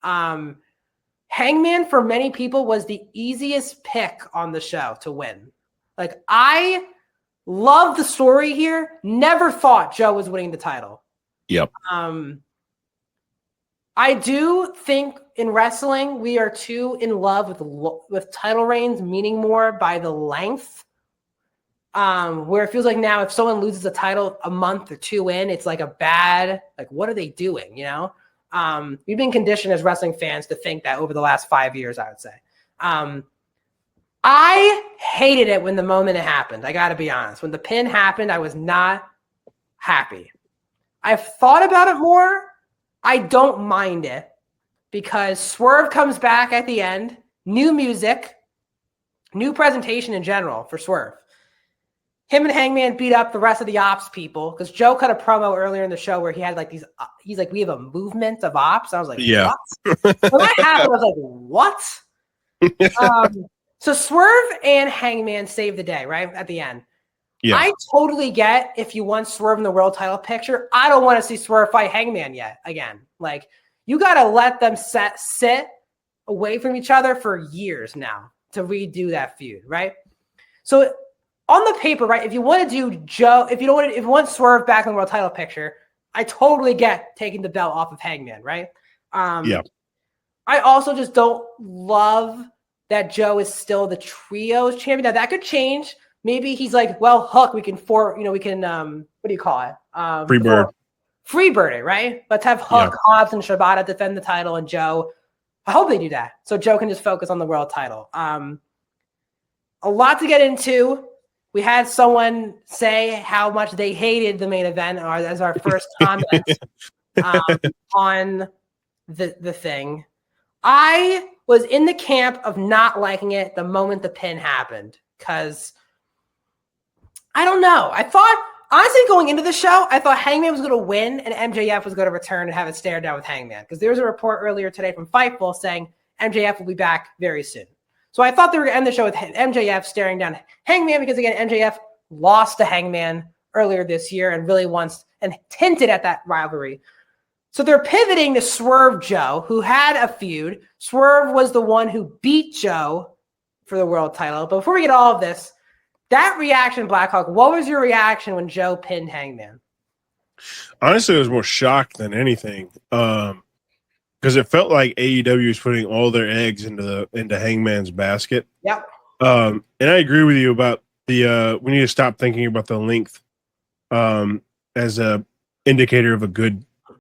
Hangman for many people was the easiest pick on the show to win. Like, I love the story here. Never thought Joe was winning the title. Yep. I do think in wrestling we are too in love with title reigns meaning more by the length. Where it feels like now if someone loses a title a month or two in, it's like a bad, like, what are they doing? You know, we've been conditioned as wrestling fans to think that over the last 5 years, I would say. I hated it when the moment it happened. I got to be honest. When the pin happened, I was not happy. I've thought about it more. I don't mind it because Swerve comes back at the end, new music, new presentation in general for Swerve. Him and Hangman beat up the rest of the ops people because Joe cut a promo earlier in the show where he had like these, he's like, we have a movement of ops. I was like, yeah. What? When that happened, I was like, what? So Swerve and Hangman saved the day, right? At the end. Yeah. I totally get if you want Swerve in the world title picture. I don't want to see Swerve fight Hangman yet again. Like, you got to let them sit away from each other for years now to redo that feud, right? So on the paper, right, if you want to do Joe, if you want Swerve back in the world title picture, I totally get taking the belt off of Hangman, right? Yeah. I also just don't love that Joe is still the trios champion. Now that could change. Maybe he's like, well, Hook, we can what do you call it? Freebird it, right? Let's have Hook, Hobbs, and Shibata defend the title, and Joe. I hope they do that, so Joe can just focus on the world title. A lot to get into. We had someone say how much they hated the main event, or as our first comment on the thing. I was in the camp of not liking it the moment the pin happened because I don't know. I thought, honestly, going into the show, I thought Hangman was going to win and MJF was going to return and have a stare down with Hangman because there was a report earlier today from Fightful saying MJF will be back very soon. So I thought they were going to end the show with MJF staring down Hangman because, again, MJF lost to Hangman earlier this year and really wants and hinted at that rivalry. So they're pivoting to Swerve Joe, who had a feud. Swerve was the one who beat Joe for the world title. But before we get all of this, that reaction, Blackhawk, what was your reaction when Joe pinned Hangman? Honestly, I was more shocked than anything because it felt like AEW was putting all their eggs into Hangman's basket. Yep. And I agree with you about we need to stop thinking about the length as a indicator of a good